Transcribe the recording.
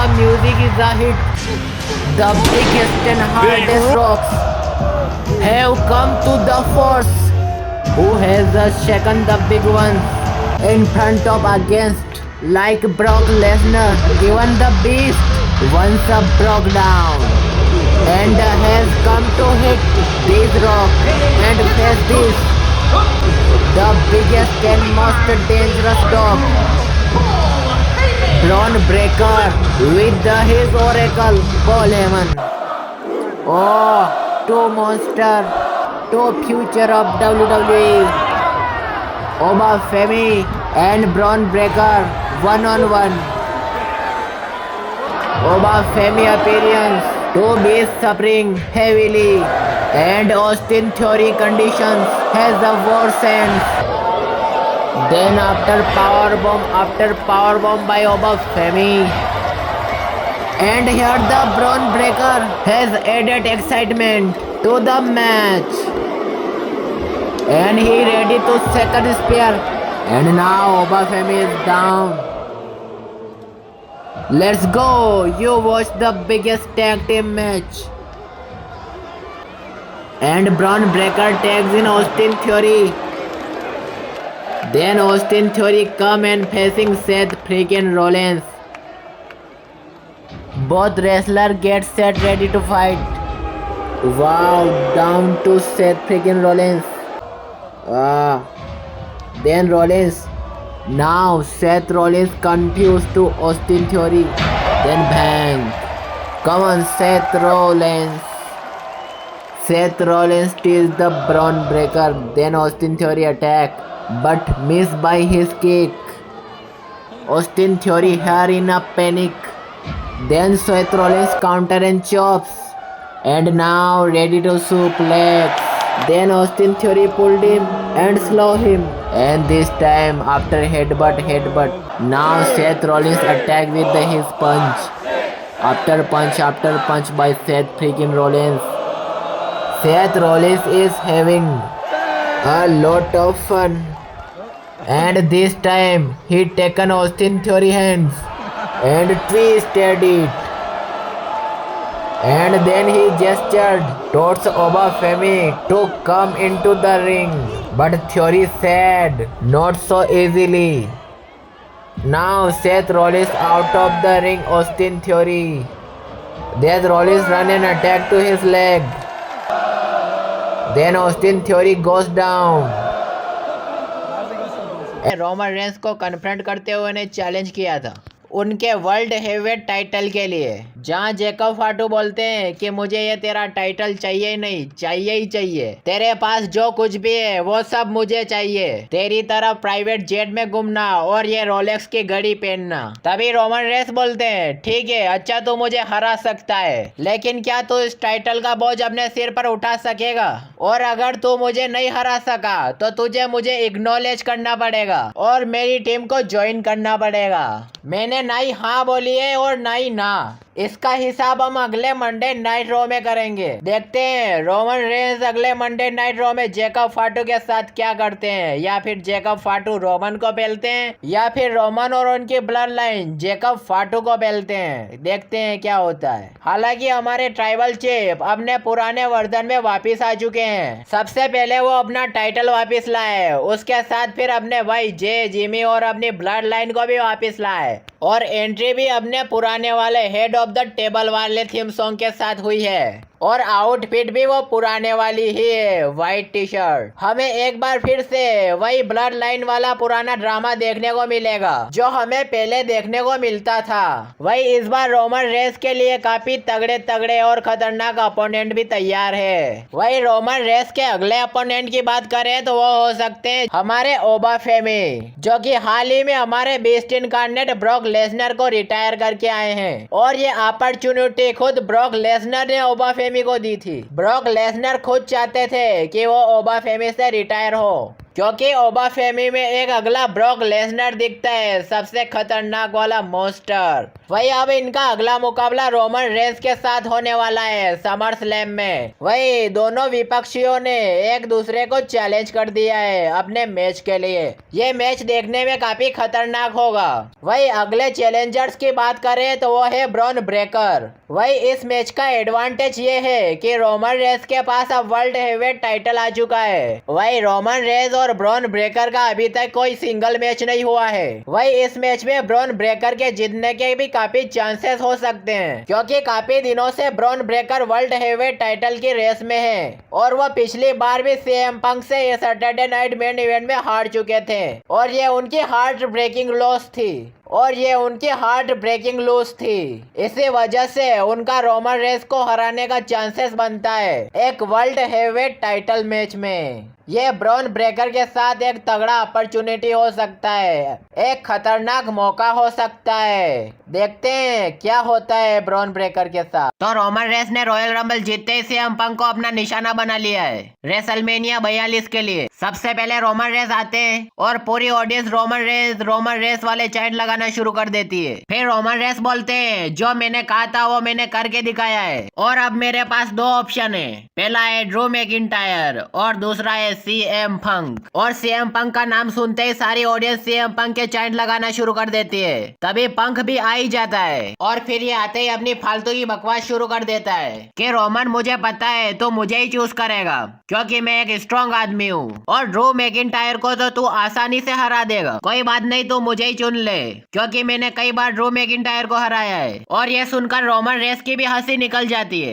The music is a hit. The biggest and hardest rocks have come to the force. Who has shaken the big ones in front of against like Brock Lesnar? Even the beast once broke down and has come to hit this rock and face this the biggest and most dangerous dog, Braun Breaker with his oracle Paul Heyman. Oh, two monster, two future of WWE, Oba Femi and Braun Breaker one on one. Oba Femi appearance to be suffering heavily and Austin Theory conditions has the worsened. Then after powerbomb by Oba Femi, and here the Braun Breaker has added excitement to the match, and he ready to second spear, and now Oba Femi is down. Let's go! You watch the biggest tag team match. And Braun Breaker tags in Austin Theory. Then Austin Theory come and facing Seth freaking Rollins. Both wrestlers get set ready to fight. Wow, down to Seth freaking Rollins. Then Rollins. Now Seth Rollins confused to Austin Theory. Then bang. Come on Seth Rollins. Seth Rollins steals the Braun Breaker. Then Austin Theory attack, but missed by his kick. Austin Theory here in a panic. Then Seth Rollins counter and chops. And now ready to suplex. Then Austin Theory pulled him and slow him. And this time after headbutt. Now Seth Rollins attack with his punch. After punch by Seth freaking Rollins. Seth Rollins is having a lot of fun. And this time he taken Austin Theory hands and twisted it. And then he gestured towards Oba Femi to come into the ring. But Theory said, not so easily. Now Seth Rollins out of the ring, Austin Theory. Then Rollins run and attack to his leg. Then Austin Theory goes down. Roman Reigns को confront करते हुए ने challenge किया था उनके world heavyweight title के लिए, जहां जेकब फाटू बोलते हैं कि मुझे ये तेरा टाइटल चाहिए ही नहीं, चाहिए ही चाहिए, तेरे पास जो कुछ भी है वो सब मुझे चाहिए, तेरी तरह प्राइवेट जेट में घूमना और ये रोलेक्स की घड़ी पहनना। तभी रोमन रेंस बोलते हैं ठीक है, अच्छा तू मुझे हरा सकता है, लेकिन क्या तू इस टाइटल का बोझ अपने सिर पर उठा सकेगा? और अगर तू मुझे नहीं हरा सका तो तुझे मुझे इग्नोलेज करना पड़ेगा और मेरी टीम को ज्वाइन करना पड़ेगा। मैंने ना ही हाँ बोली है और ना ही ना। इसका हिसाब हम अगले मंडे नाइट रो में करेंगे। देखते हैं रोमन रेंस अगले मंडे नाइट रो में जेकब फाटू के साथ क्या करते हैं, या फिर जेकब फाटू रोमन को बेलते हैं, या फिर रोमन और उनकी ब्लड लाइन जेकब फाटू को बेलते हैं। देखते हैं क्या होता है। हालांकि हमारे ट्राइबल चीफ अपने पुराने वर्जन में वापिस आ चुके हैं। सबसे पहले वो अपना टाइटल वापिस लाए, उसके साथ फिर अपने भाई जे जिमी और अपनी ब्लड लाइन को भी वापिस लाए, और एंट्री भी अपने पुराने वाले हेड ऑफ द टेबल वाले थीम सॉन्ग के साथ हुई है, और आउटफिट भी वो पुराने वाली ही है, व्हाइट टी शर्ट। हमें एक बार फिर से वही ब्लड लाइन वाला पुराना ड्रामा देखने को मिलेगा जो हमें पहले देखने को मिलता था। वही इस बार रोमन रेंस के लिए काफी तगड़े और खतरनाक अपोनेंट भी तैयार है। वही रोमन रेंस के अगले अपोनेंट की बात करें तो वो हो सकते हैं हमारे ओबा फेमी, जो कि हाल ही में हमारे बीस्ट इनकार्नेट ब्रॉक लेसनर को रिटायर करके आए हैं, और ये अपॉर्चुनिटी खुद ब्रॉक लेसनर ने ओबा फेमी को दी थी। ब्रॉक लेसनर खुद चाहते थे कि वो ओबा फेमी से रिटायर हो, क्योंकि ओबाफेमी में एक अगला ब्रॉक लेसनर दिखता है, सबसे खतरनाक वाला मोस्टर। वही अब इनका अगला मुकाबला रोमन रेंस के साथ होने वाला है समर स्लैम में। वही दोनों विपक्षियों ने एक दूसरे को चैलेंज कर दिया है अपने मैच के लिए। ये मैच देखने में काफी खतरनाक होगा। वही अगले चैलेंजर्स की बात करें तो वो है ब्रॉन ब्रेकर। वही इस मैच का एडवांटेज ये है कि रोमन रेंस के पास अब वर्ल्ड हेवीवेट टाइटल आ चुका है। वही रोमन रेंस और ब्रॉन ब्रेकर का अभी तक कोई सिंगल मैच नहीं हुआ है। वही इस मैच में ब्रॉन ब्रेकर के जीतने के भी काफी चांसेस हो सकते हैं, क्योंकि काफी दिनों से Bron Breakker world heavyweight title की रेस में है और वह पिछली बार भी सीएम पंक से ये सैटरडे नाइट मेन इवेंट में हार चुके थे और ये उनकी हार्ट ब्रेकिंग लॉस थी। इसी वजह से उनका रोमन रेंस को हराने का चांसेस बनता है एक वर्ल्ड हेवीवेट टाइटल मैच में। ये ब्रॉन ब्रेकर के साथ एक तगड़ा अपॉर्चुनिटी हो सकता है, एक खतरनाक मौका हो सकता है। देखते हैं क्या होता है ब्रॉन ब्रेकर के साथ। तो रोमन रेंस ने रॉयल रंबल जीतते ही सीएम पंक को अपना निशाना बना लिया है रेसलमेनिया 42 के लिए। सबसे पहले रोमन रेंस आते हैं और पूरी ऑडियंस रोमन रेंस वाले चैंट लगाना शुरू कर देती है। फिर रोमन रेंस बोलते हैं जो मैंने कहा था वो मैंने करके दिखाया है और अब मेरे पास दो ऑप्शन है, पहला है ड्रू मैकिंटायर और दूसरा है सीएम पंक। और सीएम पंक का नाम सुनते ही सारी ऑडियंस सीएम पंक के चैंट लगाना शुरू कर देती है। तभी पंक भी आ ही जाता है और फिर ये आते ही अपनी फालतू की बकवास शुरू कर देता है कि रोमन मुझे पता है तो मुझे ही चूज करेगा क्योंकि मैं एक स्ट्रॉन्ग आदमी हूँ और ड्रू मैकिंटायर को तो तू आसानी से हरा देगा, कोई बात नहीं तू मुझे ही चुन ले क्योंकि मैंने कई बार ड्रू मैकिंटायर को हराया है। और ये सुनकर रोमन रेंस की भी हंसी निकल जाती है।